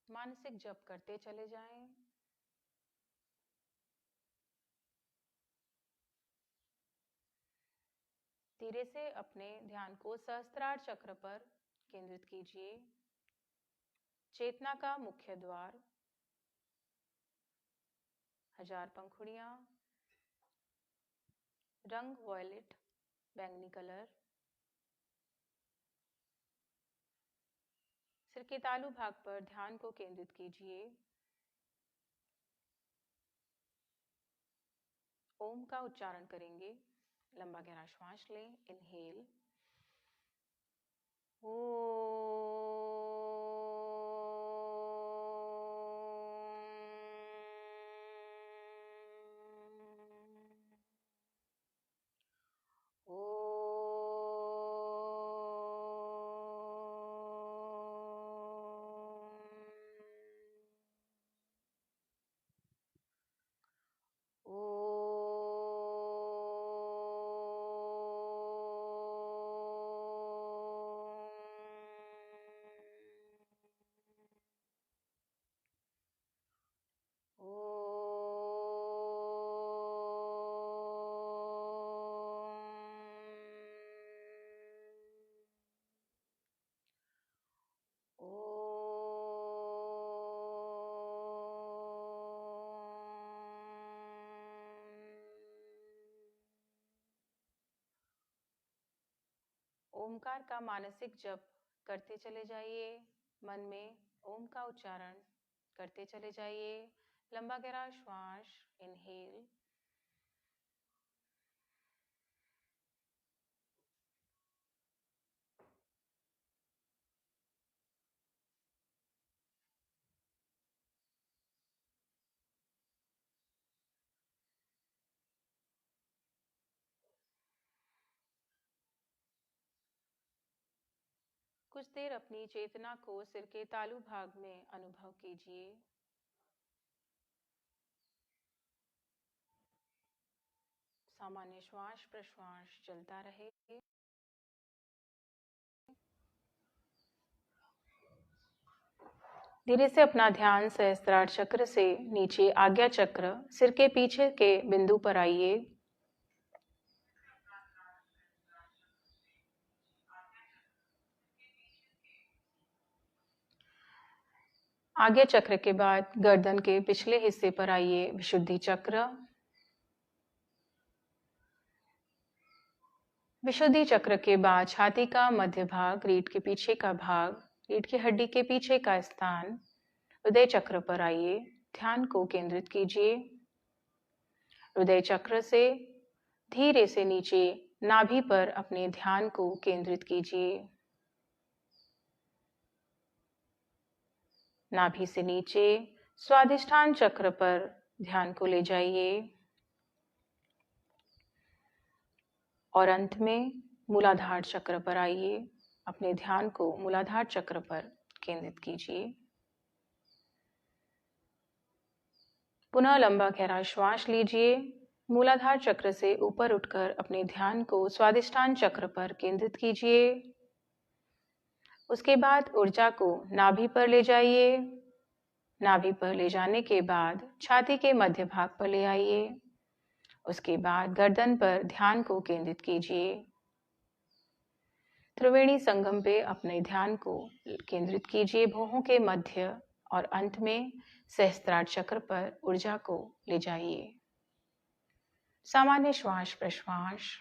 मानसिक जप करते चले जाएं। धीरे से अपने ध्यान को सहस्त्रार चक्र पर केंद्रित कीजिए। चेतना का मुख्य द्वार, 1000 पंखुड़ियां, रंग वॉयलेट बैंगनी कलर। सिर के तालु भाग पर ध्यान को केंद्रित कीजिए। ओम का उच्चारण करेंगे। लंबा गहरा श्वास लें, इनहेल। ओमकार का मानसिक जप करते चले जाइए। मन में ओम का उच्चारण करते चले जाइए। लंबा गहरा श्वास, इनहेल। कुछ देर अपनी चेतना को सिर के तालु भाग में अनुभव कीजिए। सामान्य श्वास प्रश्वास चलता रहे। धीरे से अपना ध्यान सहस्त्रार चक्र से नीचे आज्ञा चक्र, सिर के पीछे के बिंदु पर आइए। आज्ञा चक्र के बाद गर्दन के पिछले हिस्से पर आइए, विशुद्धि चक्र। विशुद्धि चक्र के बाद छाती का मध्य भाग, रीढ़ के पीछे का भाग, रीढ़ की हड्डी के पीछे का स्थान, हृदय चक्र पर आइए, ध्यान को केंद्रित कीजिए। हृदय चक्र से धीरे से नीचे नाभि पर अपने ध्यान को केंद्रित कीजिए। नाभि से नीचे स्वादिष्ठान चक्र पर ध्यान को ले जाइए और अंत में मूलाधार चक्र पर आइए। अपने ध्यान को मूलाधार चक्र पर केंद्रित कीजिए। पुनः लंबा गहरा श्वास लीजिए। मूलाधार चक्र से ऊपर उठकर अपने ध्यान को स्वादिष्ठान चक्र पर केंद्रित कीजिए। उसके बाद ऊर्जा को नाभि पर ले जाइए। नाभि पर ले जाने के बाद छाती के मध्य भाग पर ले आइए। उसके बाद गर्दन पर ध्यान को केंद्रित कीजिए। त्रिवेणी संगम पे अपने ध्यान को केंद्रित कीजिए, भौहों के मध्य, और अंत में सहस्त्रार चक्र पर ऊर्जा को ले जाइए। सामान्य श्वास प्रश्वास।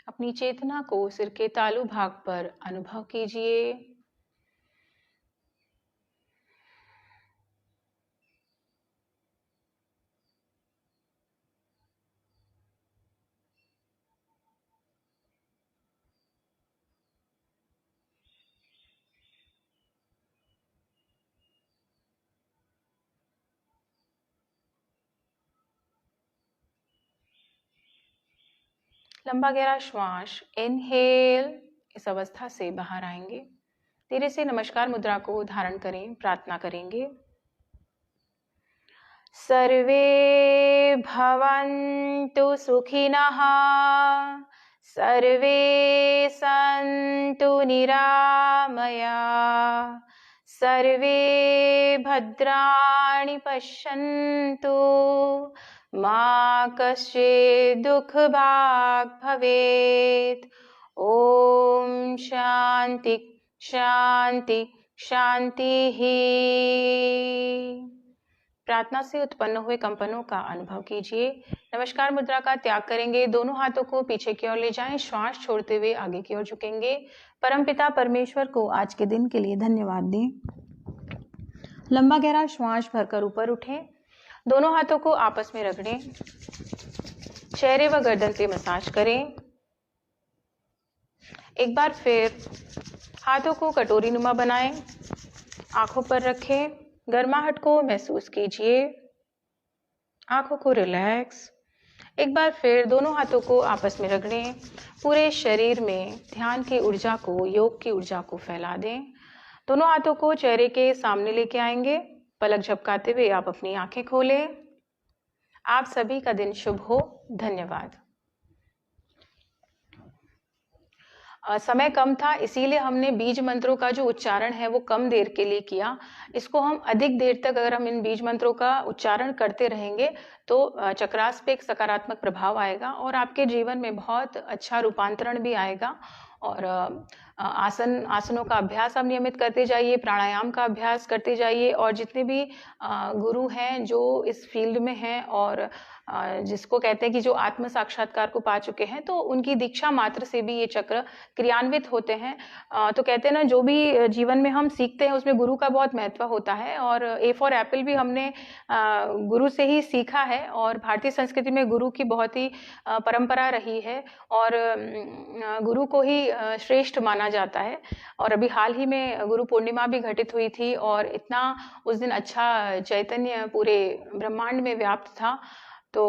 अपनी चेतना को सिर के तालू भाग पर अनुभव कीजिए। लंबा गहरा श्वास। इनहेल। इस अवस्था से बाहर आएंगे। धीरे से नमस्कार मुद्रा को धारण करें। प्रार्थना करेंगे। सर्वे भवन्तु सुखिनः, सर्वे सन्तु निरामया, सर्वे भद्राणि पश्यन्तु, मा कश्चित् दुःखभाग् भवेत्। ओम शांति शांति शांति ही। प्रार्थना से उत्पन्न हुए कंपनों का अनुभव कीजिए। नमस्कार मुद्रा का त्याग करेंगे। दोनों हाथों को पीछे की ओर ले जाएं। श्वास छोड़ते हुए आगे की ओर झुकेंगे। परमपिता परमेश्वर को आज के दिन के लिए धन्यवाद दें। लंबा गहरा श्वास भरकर ऊपर उठें। दोनों हाथों को आपस में रगड़ें। चेहरे व गर्दन पे मसाज करें। एक बार फिर हाथों को कटोरी नुमा बनाएं। आंखों पर रखें। गर्माहट को महसूस कीजिए। आंखों को रिलैक्स। एक बार फिर दोनों हाथों को आपस में रगड़ें। पूरे शरीर में ध्यान की ऊर्जा को, योग की ऊर्जा को फैला दें। दोनों हाथों को चेहरे के सामने लेके आएंगे। पलक झपकाते हुए आप अपनी आंखें खोलें। आप सभी का दिन शुभ हो। धन्यवाद। समय कम था, इसीलिए हमने बीज मंत्रों का जो उच्चारण है वो कम देर के लिए किया। इसको हम अधिक देर तक अगर हम इन बीज मंत्रों का उच्चारण करते रहेंगे तो चक्रास पे एक सकारात्मक प्रभाव आएगा और आपके जीवन में बहुत अच्छा रूपांतरण भी आएगा। और आसनों का अभ्यास आप नियमित करते जाइए, प्राणायाम का अभ्यास करते जाइए। और जितने भी गुरु हैं जो इस फील्ड में हैं और जिसको कहते हैं कि जो आत्म साक्षात्कार को पा चुके हैं, तो उनकी दीक्षा मात्र से भी ये चक्र क्रियान्वित होते हैं। तो कहते हैं ना, जो भी जीवन में हम सीखते हैं उसमें गुरु का बहुत महत्व होता है। और ए फॉर एप्पल भी हमने गुरु से ही सीखा है और भारतीय संस्कृति में गुरु की बहुत ही परंपरा रही है और गुरु को ही श्रेष्ठ माना जाता है। और अभी हाल ही में गुरु पूर्णिमा भी घटित हुई थी और इतना उस दिन अच्छा चैतन्य पूरे ब्रह्मांड में व्याप्त था। तो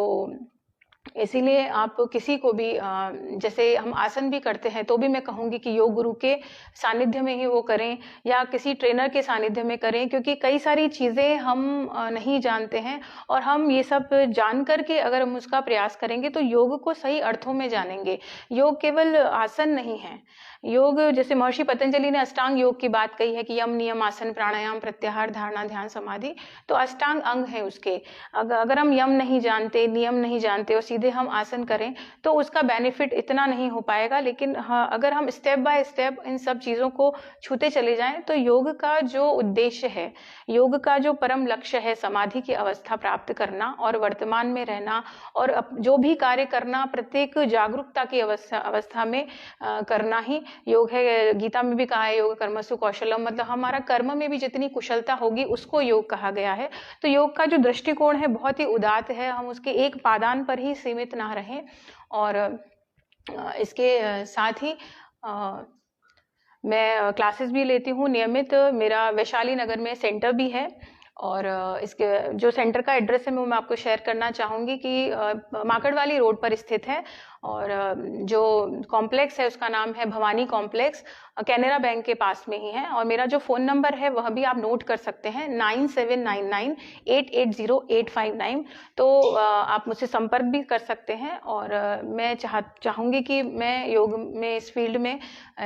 इसीलिए आप किसी को भी, जैसे हम आसन भी करते हैं तो भी मैं कहूँगी कि योग गुरु के सानिध्य में ही वो करें या किसी ट्रेनर के सानिध्य में करें, क्योंकि कई सारी चीज़ें हम नहीं जानते हैं और हम ये सब जान करके अगर हम उसका प्रयास करेंगे तो योग को सही अर्थों में जानेंगे। योग केवल आसन नहीं है। योग, जैसे महर्षि पतंजलि ने अष्टांग योग की बात कही है कि यम नियम आसन प्राणायाम प्रत्याहार धारणा ध्यान समाधि, तो अष्टांग अंग है उसके। अगर हम यम नहीं जानते, नियम नहीं जानते और सीधे हम आसन करें तो उसका बेनिफिट इतना नहीं हो पाएगा। लेकिन हाँ, अगर हम स्टेप बाय स्टेप इन सब चीज़ों को छूते चले जाएं तो योग का जो उद्देश्य है, योग का जो परम लक्ष्य है, समाधि की अवस्था प्राप्त करना और वर्तमान में रहना और जो भी कार्य करना प्रत्येक जागरूकता की अवस्था में करना ही योग है। गीता में भी कहा है योग कर्मसु कौशलम, मतलब हमारा कर्म में भी जितनी कुशलता होगी उसको योग कहा गया है। तो योग का जो दृष्टिकोण है बहुत ही उदात्त है, हम उसके एक पादान पर ही सीमित ना रहें। और इसके साथ ही मैं क्लासेस भी लेती हूँ नियमित। मेरा वैशाली नगर में सेंटर भी है और इसके जो सेंटर का एड्रेस है वो मैं आपको शेयर करना चाहूँगी कि माकड़वाली रोड पर स्थित है और जो कॉम्प्लेक्स है उसका नाम है भवानी कॉम्प्लेक्स, कैनरा बैंक के पास में ही है। और मेरा जो फ़ोन नंबर है वह भी आप नोट कर सकते हैं 9799880859। तो आप मुझसे संपर्क भी कर सकते हैं। और मैं चाहूँगी कि मैं योग में इस फील्ड में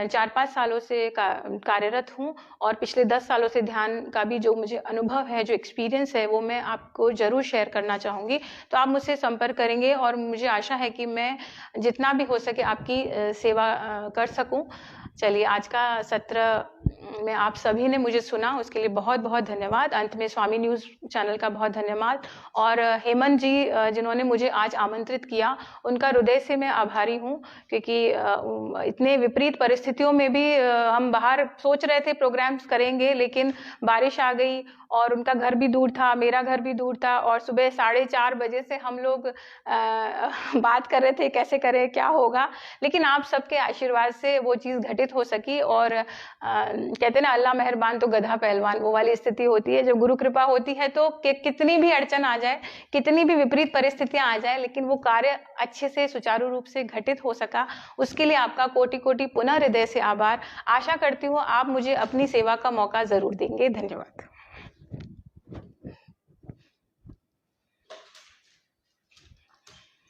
4-5 सालों से कार्यरत हूँ और पिछले 10 सालों से ध्यान का भी जो मुझे अनुभव है, जो एक्सपीरियंस है वो मैं आपको ज़रूर शेयर करना चाहूँगी। तो आप मुझसे संपर्क करेंगे और मुझे आशा है कि मैं जितना भी हो सके आपकी सेवा कर सकूं। चलिए, आज का सत्र में आप सभी ने मुझे सुना उसके लिए बहुत बहुत धन्यवाद। अंत में स्वामी न्यूज़ चैनल का बहुत धन्यवाद और हेमंत जी जिन्होंने मुझे आज आमंत्रित किया उनका हृदय से मैं आभारी हूँ, क्योंकि इतने विपरीत परिस्थितियों में भी हम बाहर सोच रहे थे प्रोग्राम्स करेंगे, लेकिन बारिश आ गई और उनका घर भी दूर था, मेरा घर भी दूर था और सुबह 4:30 बजे से हम लोग बात कर रहे थे कैसे करें, क्या होगा। लेकिन आप सबके आशीर्वाद से वो चीज़ घटित हो सकी। और कहते ना अल्लाह मेहरबान तो गधा पहलवान, वो वाली स्थिति होती है। जब गुरु कृपा होती है तो कितनी भी अड़चन आ जाए, कितनी भी विपरीत परिस्थितियां आ जाए, लेकिन वो कार्य अच्छे से सुचारू रूप से घटित हो सका, उसके लिए आपका कोटि कोटि पुनः हृदय से आभार। आशा करती हूँ आप मुझे अपनी सेवा का मौका जरूर देंगे। धन्यवाद।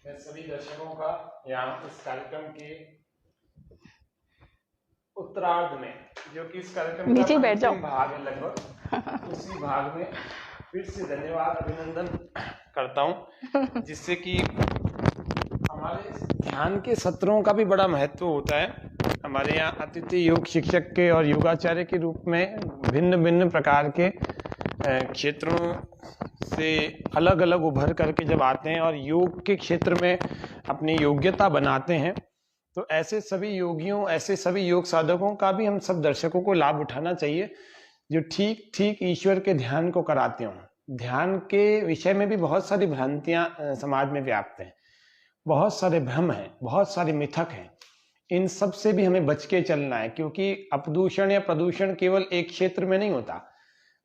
मैं सभी दर्शकों का यहाँ इस कार्यक्रम के उत्तरार्ध में, जो कि इस कार्यक्रम का अंतिम भाग है लगभग, उसी भाग में फिर से धन्यवाद अभिनंदन करता हूँ, जिससे कि हमारे ध्यान के सत्रों का भी बड़ा महत्व होता है। हमारे यहाँ अतिथि योग शिक्षक के और योगाचार्य के रूप में भिन्न भिन्न प्रकार के क्षेत्रों से अलग अलग उभर करके जब आते हैं और योग के क्षेत्र में अपनी योग्यता बनाते हैं, तो ऐसे सभी योगियों, ऐसे सभी योग साधकों का भी हम सब दर्शकों को लाभ उठाना चाहिए, जो ठीक ठीक ईश्वर के ध्यान को कराते हों। ध्यान के विषय में भी बहुत सारी भ्रांतियां समाज में व्याप्त हैं, बहुत सारे भ्रम हैं, बहुत सारे मिथक हैं। इन सब से भी हमें बच के चलना है, क्योंकि अपदूषण या प्रदूषण केवल एक क्षेत्र में नहीं होता,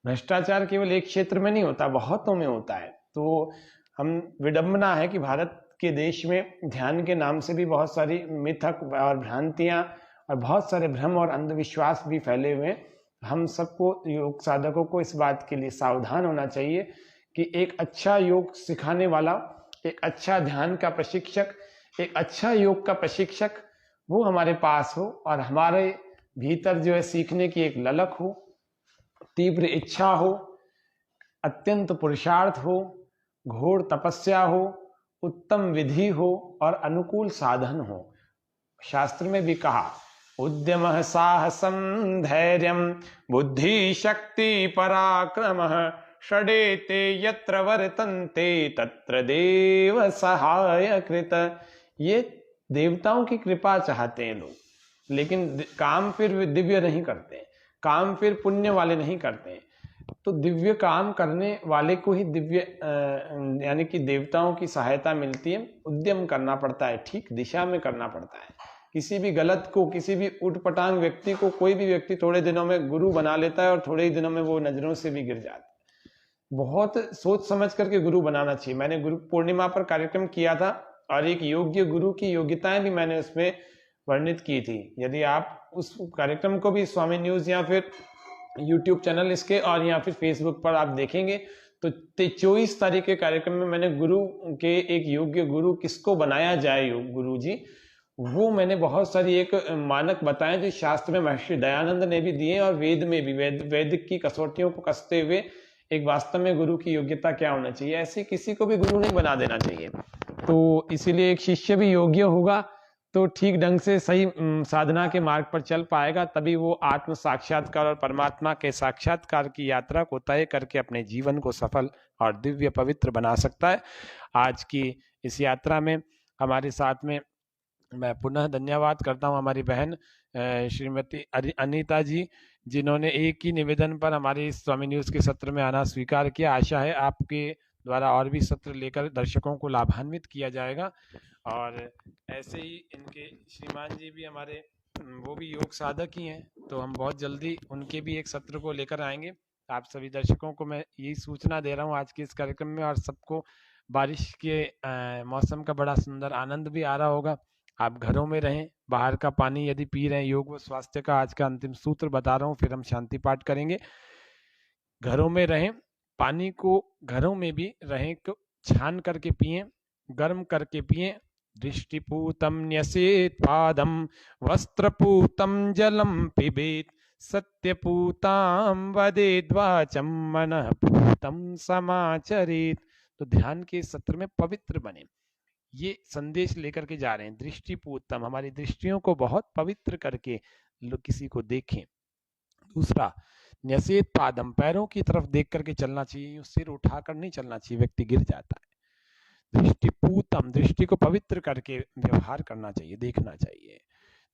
भ्रष्टाचार केवल एक क्षेत्र में नहीं होता, बहुतों में होता है। तो हम विडंबना है कि भारत के देश में ध्यान के नाम से भी बहुत सारी मिथक और भ्रांतियां और बहुत सारे भ्रम और अंधविश्वास भी फैले हुए हैं। हम सबको, योग साधकों को, इस बात के लिए सावधान होना चाहिए कि एक अच्छा योग सिखाने वाला, एक अच्छा ध्यान का प्रशिक्षक, एक अच्छा योग का प्रशिक्षक वो हमारे पास हो और हमारे भीतर जो है सीखने की एक ललक हो, तीव्र इच्छा हो, अत्यंत पुरुषार्थ हो, घोर तपस्या हो, उत्तम विधि हो और अनुकूल साधन हो। शास्त्र में भी कहा, उद्यमः साहसं धैर्यं बुद्धि शक्ति पराक्रमः षडेते यत्र वर्तन्ते तत्र देव सहाय कृत। ये देवताओं की कृपा चाहते हैं लोग, लेकिन काम फिर दिव्य नहीं करते, काम फिर पुण्य वाले नहीं करते। तो दिव्य काम करने वाले को ही दिव्य यानी कि देवताओं की सहायता मिलती है। उद्यम करना पड़ता है, ठीक दिशा में करना पड़ता है। किसी भी गलत को, किसी भी उटपटांग व्यक्ति को कोई भी व्यक्ति थोड़े दिनों में गुरु बना लेता है और थोड़े ही दिनों में वो नजरों से भी गिर जाता है। बहुत सोच समझ करके गुरु बनाना चाहिए। मैंने गुरु पूर्णिमा पर कार्यक्रम किया था और एक योग्य गुरु की योग्यताएं भी मैंने उसमें वर्णित की थी। यदि आप उस कार्यक्रम को भी स्वामी न्यूज़ या फिर YouTube चैनल इसके और या फिर Facebook पर आप देखेंगे तो 24 तारीख के कार्यक्रम में मैंने गुरु के एक योग्य गुरु किसको बनाया जाए, योग गुरु जी, वो मैंने बहुत सारी एक मानक बताए जो शास्त्र में महर्षि दयानंद ने भी दिए और वेद में भी, वैदिक की कसौटियों को कसते हुए एक वास्तव में गुरु की योग्यता क्या होना चाहिए, ऐसे किसी को भी गुरु नहीं बना देना चाहिए। तो इसीलिए एक शिष्य भी योग्य होगा तो ठीक ढंग से सही साधना के मार्ग पर चल पाएगा, तभी वो आत्म साक्षात्कार और परमात्मा के साक्षात्कार की यात्रा को तय करके अपने जीवन को सफल और दिव्य पवित्र बना सकता है। आज की इस यात्रा में हमारे साथ में मैं पुनः धन्यवाद करता हूं हमारी बहन श्रीमती अनीता जी, जिन्होंने एक ही निवेदन पर हमारे इस स्वामी न्यूज के सत्र में आना स्वीकार किया। आशा है आपके द्वारा और भी सत्र लेकर दर्शकों को लाभान्वित किया जाएगा। और ऐसे ही इनके श्रीमान जी भी हमारे वो भी योग साधक ही हैं, तो हम बहुत जल्दी उनके भी एक सत्र को लेकर आएंगे। आप सभी दर्शकों को मैं यही सूचना दे रहा हूँ आज के इस कार्यक्रम में, और सबको बारिश के मौसम का बड़ा सुंदर आनंद भी आ रहा होगा। आप घरों में रहें, बाहर का पानी यदि पी रहे हैं, योग व स्वास्थ्य का आज का अंतिम सूत्र बता रहा हूँ, फिर हम शांति पाठ करेंगे। घरों में रहें, पानी को घरों में भी रहें तो छान करके पिएं, गर्म करके पिएं। दृष्टिपूतम न्यसेत पादम वस्त्रपूतम जलम पिबेत सत्यपूताम वदेद वाचम मनः पूतम समाचरेत। तो ध्यान के सत्र में पवित्र बने, ये संदेश लेकर के जा रहे हैं। दृष्टिपूतम, हमारी दृष्टियों को बहुत पवित्र करके किसी को देखें। दूसरा, न्यसेत पादम, पैरों की तरफ देख करके चलना चाहिए, सिर उठाकर नहीं चलना चाहिए, व्यक्ति गिर जाता है। दृष्टिपूतम, दृष्टि को पवित्र करके व्यवहार करना चाहिए, देखना चाहिए।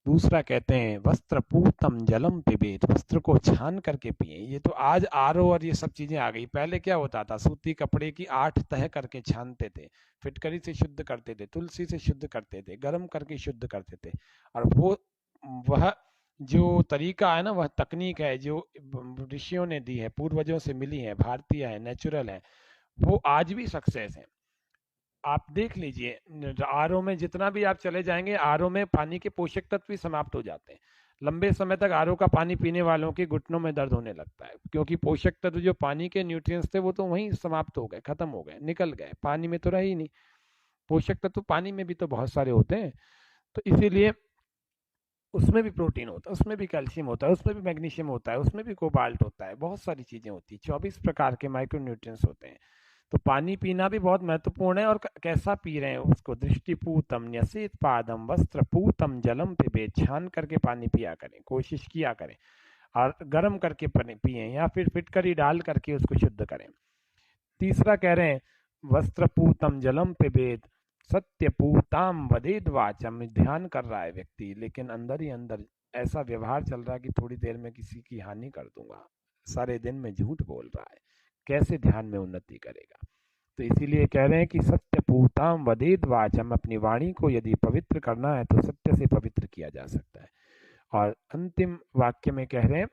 दूसरा कहते हैं वस्त्रपूतम जलम पिबेत, वस्त्र को छान करके पिए। ये तो आज आरओ और ये सब चीजें आ गई, पहले क्या होता था, सूती कपड़े की 8 तह करके छानते थे, फिटकरी से शुद्ध करते थे, तुलसी से शुद्ध करते थे, गर्म करके शुद्ध करते थे। और वह जो तरीका है ना, वह तकनीक है जो ऋषियों ने दी है, पूर्वजों से मिली है, भारतीय है, नेचुरल है, वो आज भी सक्सेस है। आप देख लीजिए, आरओ में जितना भी आप चले जाएंगे, आरओ में पानी के पोषक तत्व भी समाप्त हो जाते हैं। लंबे समय तक आरओ का पानी पीने वालों के घुटनों में दर्द होने लगता है, क्योंकि पोषक तत्व जो पानी के न्यूट्रिएंट्स थे वो तो वहीं समाप्त हो गए, खत्म हो गए, निकल गए, पानी में तो रहे ही नहीं। पोषक तत्व पानी में भी तो बहुत सारे होते हैं, तो इसीलिए उसमें भी प्रोटीन होता है, उसमें भी कैल्शियम होता है, उसमें भी मैग्नीशियम होता है, उसमें भी कोबाल्ट होता है, बहुत सारी चीजें होती है, 24 प्रकार के माइक्रोन्यूट्रिएंट्स होते हैं। तो पानी पीना भी बहुत महत्वपूर्ण है, और कैसा पी रहे हैं उसको। दृष्टिपूतम न्यसेत पादम वस्त्रपूतम जलम पिबेत, छान करके पानी पिया करें, कोशिश किया करें, और गर्म करके पिए या फिर फिटकरी डाल करके उसको शुद्ध करें। तीसरा कह रहे हैं वस्त्रपूतम जलम पिबेत सत्यपूताम वदेद वाचम, ध्यान कर रहा है व्यक्ति, लेकिन अंदर ही अंदर ऐसा व्यवहार चल रहा है कि थोड़ी देर में किसी की हानि कर दूंगा, सारे दिन में झूठ बोल रहा है, कैसे ध्यान में उन्नति करेगा। तो इसीलिए कह रहे हैं कि सत्यपूताम वदेद वाचम, अपनी वाणी को यदि पवित्र करना है तो सत्य से पवित्र किया जा सकता है। और अंतिम वाक्य में कह रहे हैं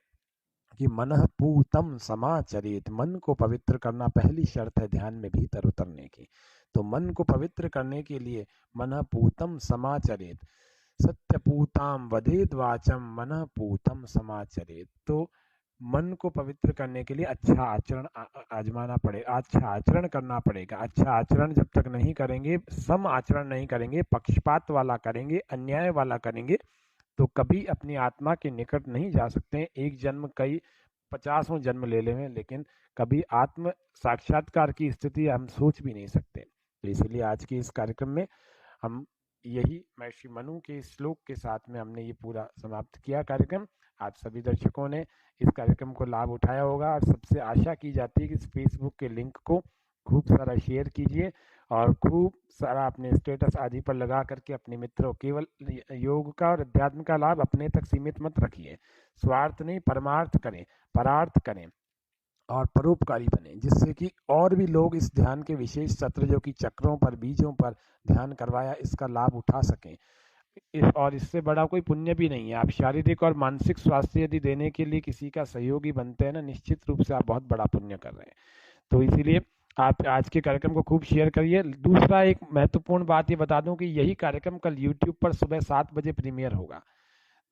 कि मनः पूतम समाचरित, मन को पवित्र करना पहली शर्त है ध्यान में भीतर उतरने की। तो मन को पवित्र करने के लिए मनः पूतम समाचरित, सत्यपूताम वदेद वाचम मनः पूतम समाचरित। तो मन को पवित्र करने के लिए अच्छा आचरण आजमाना पड़ेगा, अच्छा आचरण करना पड़ेगा। अच्छा आचरण जब तक नहीं करेंगे, सम आचरण नहीं करेंगे, पक्षपात वाला करेंगे, अन्याय वाला करेंगे, तो कभी अपनी आत्मा के निकट नहीं जा सकते। एक जन्म कई 50 जन्म ले लें, लेकिन कभी आत्म साक्षात्कार की स्थिति हम सोच भी नहीं सकते। तो इसलिए आज के इस कार्यक्रम में हम यही महर्षि मनु के श्लोक के साथ में हमने ये पूरा समाप्त किया कार्यक्रम। आप सभी दर्शकों ने इस कार्यक्रम को लाभ उठाया होगा, और सबसे आशा की जाती है कि इस फेसबुक के लिंक को खूब सारा शेयर कीजिए, और खूब सारा अपने स्टेटस आदि पर लगा करके अपने मित्रों, केवल योग का और अध्यात्म का लाभ अपने तक सीमित मत रखिए, स्वार्थ नहीं परमार्थ करें, परार्थ करें और परोपकारी बने, जिससे कि और भी लोग इस ध्यान के विशेष सत्र जो कि चक्रों पर, बीजों पर ध्यान करवाया, इसका लाभ उठा सकें। और इससे बड़ा कोई पुण्य भी नहीं है। आप शारीरिक और मानसिक स्वास्थ्य यदि देने के लिए किसी का सहयोगी बनते हैं ना, निश्चित रूप से आप बहुत बड़ा पुण्य कर रहे हैं। तो इसीलिए आप आज के कार्यक्रम को खूब शेयर करिए। दूसरा एक महत्वपूर्ण बात ये बता दूं कि यही कार्यक्रम कल YouTube पर सुबह 7 बजे प्रीमियर होगा,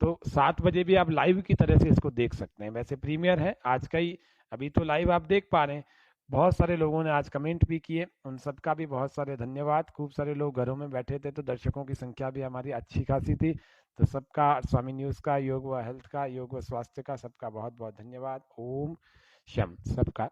तो 7 बजे भी आप लाइव की तरह से इसको देख सकते हैं। वैसे प्रीमियर है आज का ही, अभी तो लाइव आप देख पा रहे हैं। बहुत सारे लोगों ने आज कमेंट भी किए, उन सबका भी बहुत सारे धन्यवाद। खूब सारे लोग घरों में बैठे थे, तो दर्शकों की संख्या भी हमारी अच्छी खासी थी। तो सबका, स्वामी न्यूज का, योग व हेल्थ का, योग व स्वास्थ्य का, सबका बहुत बहुत धन्यवाद। ओम शम सबका।